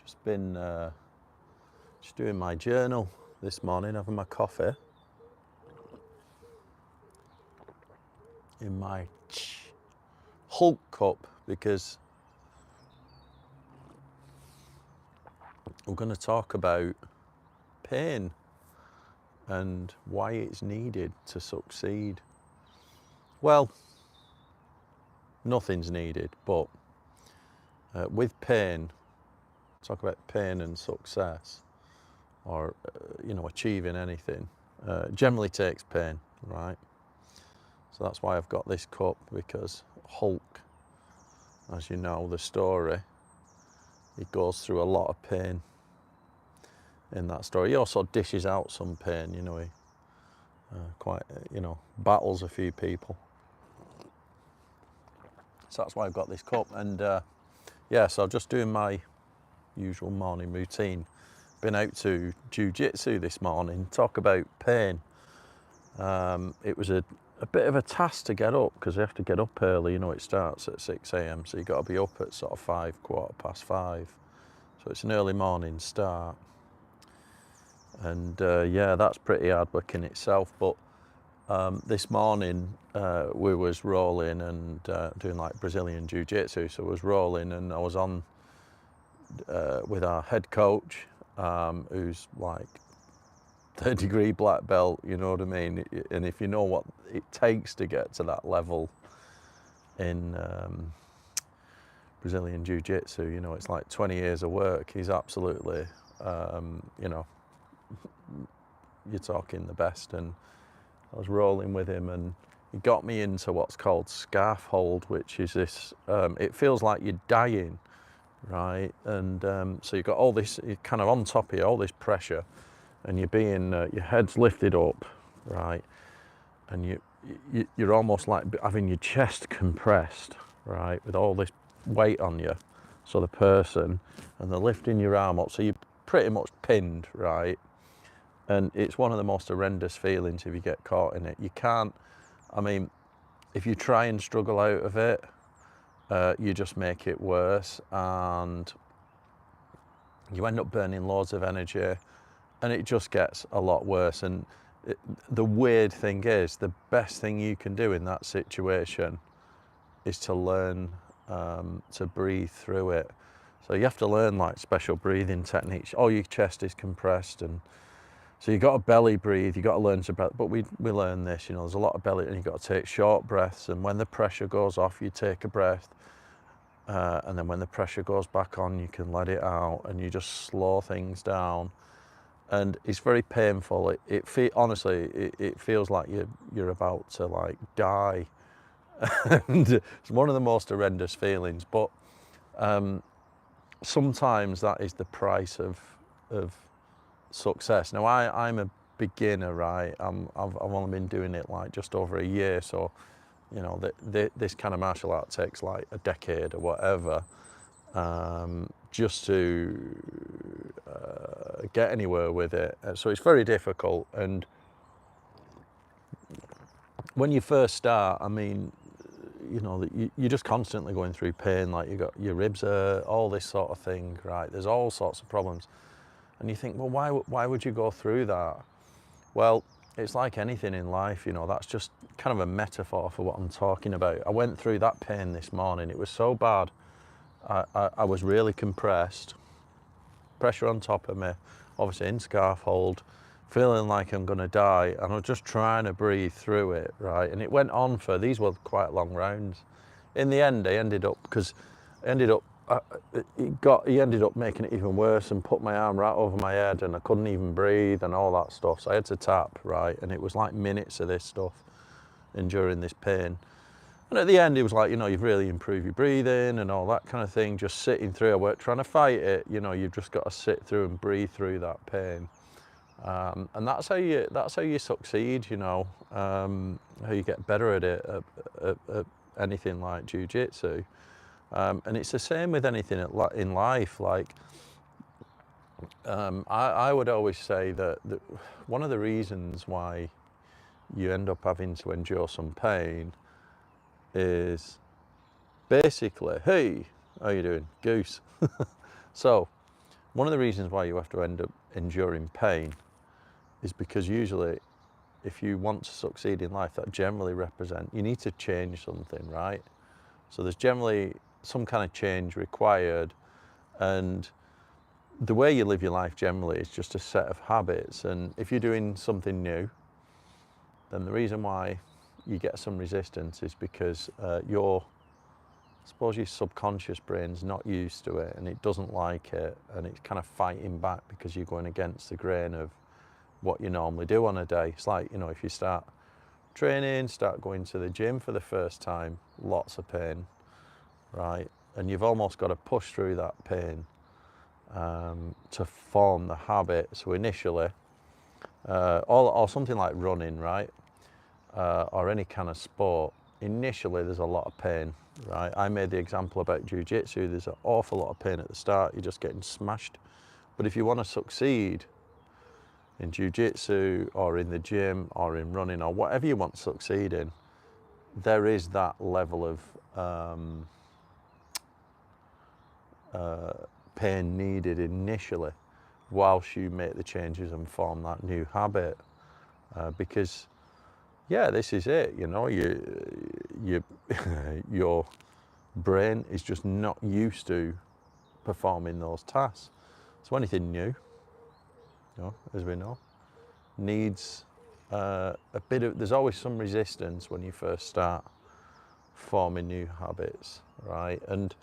Just been just doing my journal this morning, having my coffee in my Holt cup because we're going to talk about pain and why it's needed to succeed. Well, nothing's needed, but with pain, talk about pain and success, or achieving anything, generally takes pain, right? So that's why I've got this cup, because Hulk, as you know the story, he goes through a lot of pain in that story. He also dishes out some pain, he battles a few people. So that's why I've got this cup. And so I'm just doing my usual morning routine. Been out to jiu-jitsu this morning. Talk about pain. It was a bit of a task to get up, because you have to get up early. It starts at 6 a.m, so you've got to be up at sort of 5:15. So it's an early morning start. And that's pretty hard work in itself. But this morning we was rolling and doing like Brazilian jiu-jitsu. So I was rolling, and I was on with our head coach, who's like third-degree black belt, you know what I mean? And if you know what it takes to get to that level in Brazilian jiu-jitsu, it's like 20 years of work. He's absolutely, you're talking the best. And I was rolling with him, and he got me into what's called scarf hold, which is this, it feels like you're dying, right? And so you've got all this, you're kind of on top of you, all this pressure, and you're being, your head's lifted up, right? And you're almost like having your chest compressed, right? With all this weight on you. So the person, and they're lifting your arm up, so you're pretty much pinned, right? And it's one of the most horrendous feelings if you get caught in it. You can't, if you try and struggle out of it, you just make it worse, and you end up burning loads of energy, and it just gets a lot worse. And the weird thing is, the best thing you can do in that situation is to learn to breathe through it. So you have to learn like special breathing techniques. All your chest is compressed, and so you've got to belly breathe. You've got to learn to breathe. But we learn this, there's a lot of belly, and you've got to take short breaths. And when the pressure goes off, you take a breath. And then when the pressure goes back on, you can let it out, and you just slow things down. And it's very painful. Honestly, it feels like you're about to like die. And it's one of the most horrendous feelings. But sometimes that is the price of success. Now I'm a beginner, right? I've only been doing it like just over a year, so this kind of martial art takes like a decade or whatever, just to get anywhere with it. So it's very difficult. And when you first start, you're just constantly going through pain. Like, you got your ribs hurt, all this sort of thing, right? There's all sorts of problems. And you think, well, why would you go through that? Well, it's like anything in life, that's just kind of a metaphor for what I'm talking about. I went through that pain this morning. It was so bad. I was really compressed, pressure on top of me, obviously in scarf hold, feeling like I'm going to die. And I was just trying to breathe through it, right? And it went on these were quite long rounds. In the end, he ended up making it even worse, and put my arm right over my head, and I couldn't even breathe and all that stuff. So I had to tap, right? And it was like minutes of this stuff, enduring this pain. And at the end, it was like, you've really improved your breathing and all that kind of thing, just sitting through. I weren't trying to fight it, you've just got to sit through and breathe through that pain. And that's how you succeed, how you get better at it, at anything like jiu-jitsu. And it's the same with anything in life. Like, I would always say that one of the reasons why you end up having to endure some pain is basically, hey, How you doing? Goose. So, one of the reasons why you have to end up enduring pain is because usually if you want to succeed in life, that generally represent, you need to change something, right? So there's generally some kind of change required, and the way you live your life generally is just a set of habits. And if you're doing something new, then the reason why you get some resistance is because I suppose your subconscious brain's not used to it and it doesn't like it, and it's kind of fighting back because you're going against the grain of what you normally do on a day. It's like, you know, if you start training, start going to the gym for the first time, lots of pain, right? And you've almost got to push through that pain to form the habit. So initially, or something like running, right? Or any kind of sport, initially there's a lot of pain, right? I made the example about jiu-jitsu. There's an awful lot of pain at the start. You're just getting smashed. But if you want to succeed in jiu-jitsu or in the gym or in running or whatever you want to succeed in, there is that level of pain needed initially whilst you make the changes and form that new habit. Because, yeah, this is it, you know, your brain is just not used to performing those tasks. So anything new, you know, as we know, needs a bit of, there's always some resistance when you first start forming new habits, right? And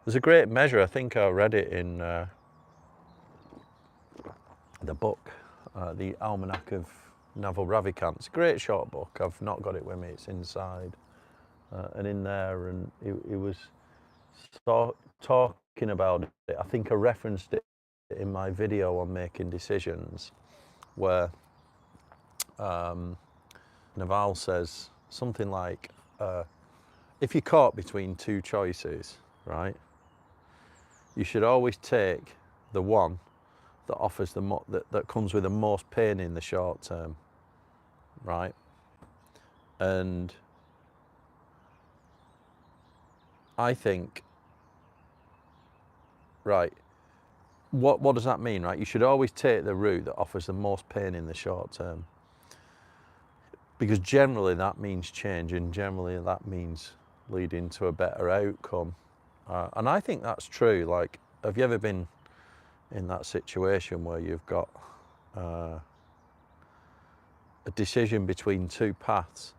there's a great measure, I think I read it in the book, The Almanac of Naval Ravikant. It's a great short book. I've not got it with me, it's inside. And in there, and it was talking about it. I think I referenced it in my video on making decisions, where Naval says something like, if you're caught between two choices, right, you should always take the one that offers that comes with the most pain in the short term, right? And I think, right, what does that mean, right? You should always take the route that offers the most pain in the short term, because generally that means change, and generally that means leading to a better outcome. And I think that's true. Like, have you ever been in that situation where you've got a decision between two paths,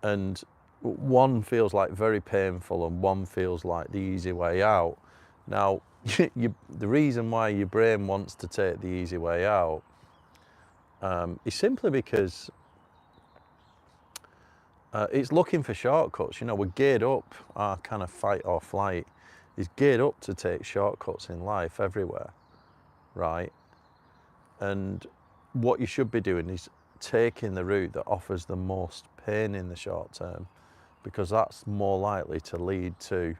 and one feels like very painful and one feels like the easy way out? Now, the reason why your brain wants to take the easy way out is simply because it's looking for shortcuts. You know, we're geared up, our kind of fight or flight is geared up to take shortcuts in life everywhere, right? And what you should be doing is taking the route that offers the most pain in the short term, because that's more likely to lead to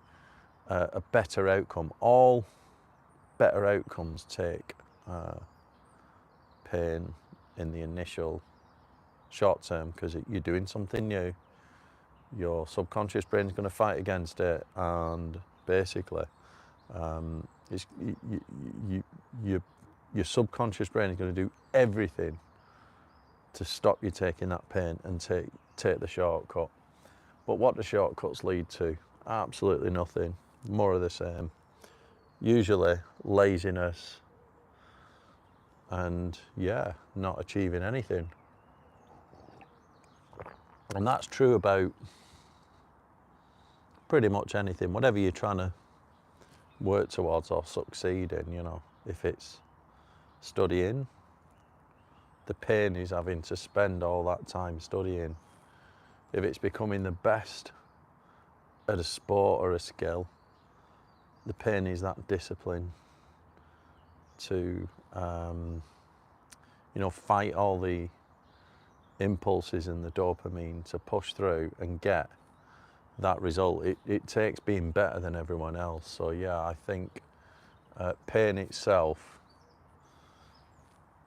a better outcome. All better outcomes take pain in the initial short term, because you're doing something new. Your subconscious brain is going to fight against it, and basically it's, your subconscious brain is going to do everything to stop you taking that pain and take the shortcut. But what do shortcuts lead to? Absolutely nothing. More of the same. Usually laziness and, yeah, not achieving anything. And that's true about pretty much anything, whatever you're trying to work towards or succeed in, you know. If it's studying, the pain is having to spend all that time studying. If it's becoming the best at a sport or a skill, the pain is that discipline to, you know, fight all the impulses and the dopamine to push through and get that result. It takes being better than everyone else. So yeah, I think pain itself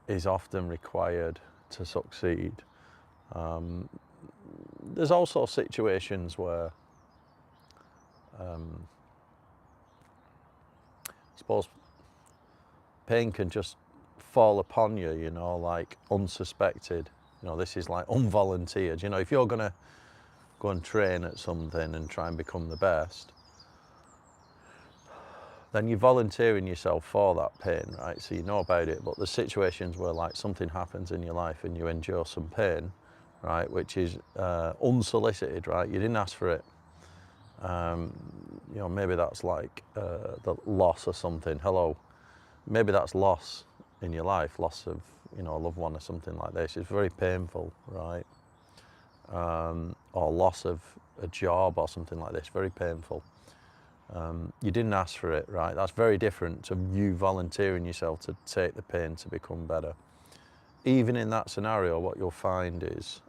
is often required to succeed. There's also situations where suppose pain can just fall upon you, you know, like unsuspected. You know, this is like unvolunteered. You know, if you're gonna go and train at something and try and become the best, then you're volunteering yourself for that pain, right? So you know about it, but the situations where like something happens in your life and you endure some pain, right, which is unsolicited, right? You didn't ask for it. You know, maybe that's like the loss or something. Hello, maybe that's loss in your life, loss of, you know, a loved one or something like this. It's very painful, right? Or loss of a job or something like this, very painful. You didn't ask for it, right? That's very different to you volunteering yourself to take the pain to become better. Even in that scenario, what you'll find is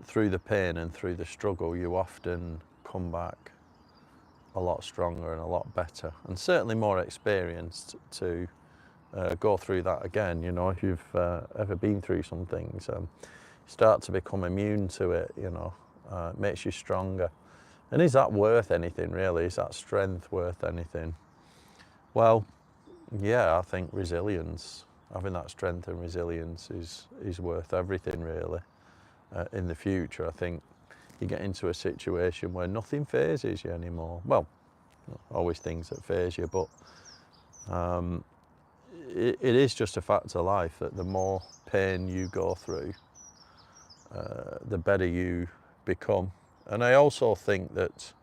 through the pain and through the struggle, you often come back a lot stronger and a lot better, and certainly more experienced to go through that again. You know, if you've ever been through some things, you start to become immune to it, you know, it makes you stronger. And is that worth anything, really? Is that strength worth anything? Well, yeah, I think resilience, having that strength and resilience is worth everything, really. In the future, I think you get into a situation where nothing phases you anymore. Well, always things that phase you, but it is just a fact of life that the more pain you go through, the better you become. And I also think that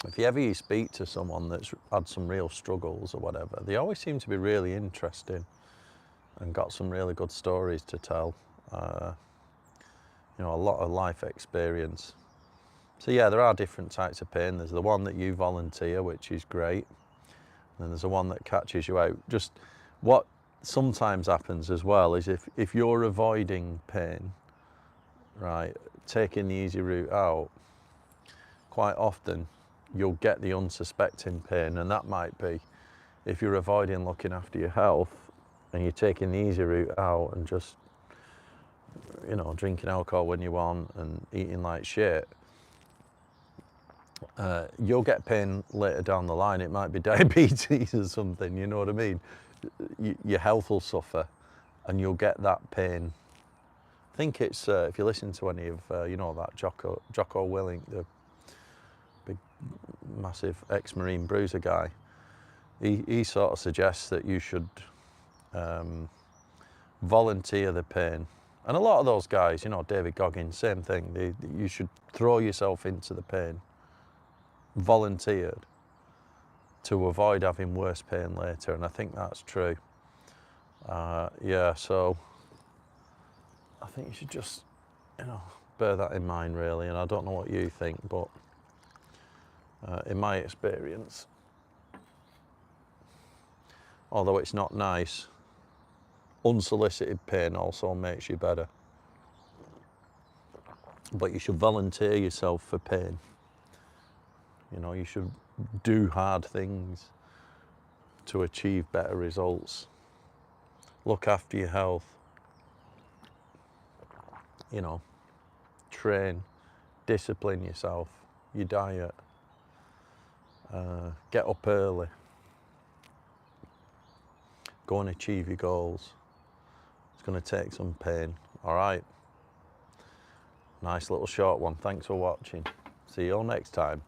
if you speak to someone that's had some real struggles or whatever, they always seem to be really interesting and got some really good stories to tell. You know, a lot of life experience. So yeah, there are different types of pain. There's the one that you volunteer, which is great. And then there's the one that catches you out. Just what sometimes happens as well is if you're avoiding pain, right, taking the easy route out, quite often you'll get the unsuspecting pain, and that might be if you're avoiding looking after your health and you're taking the easy route out and just, you know, drinking alcohol when you want and eating like shit, you'll get pain later down the line. It might be diabetes or something, you know what I mean? Your health will suffer and you'll get that pain. I think it's, if you listen to any of, you know, that Jocko Willink, the big, massive ex-Marine bruiser guy, he sort of suggests that you should volunteer the pain. And a lot of those guys, you know, David Goggins, same thing. You should throw yourself into the pain, volunteered, to avoid having worse pain later. And I think that's true. Yeah, so I think you should just, you know, bear that in mind, really. And I don't know what you think, but in my experience, although it's not nice, unsolicited pain also makes you better. But you should volunteer yourself for pain. You know, you should do hard things to achieve better results. Look after your health. You know, train, discipline yourself, your diet, get up early, go and achieve your goals. It's going to take some pain, all right? Nice little short one. Thanks for watching. See you all next time.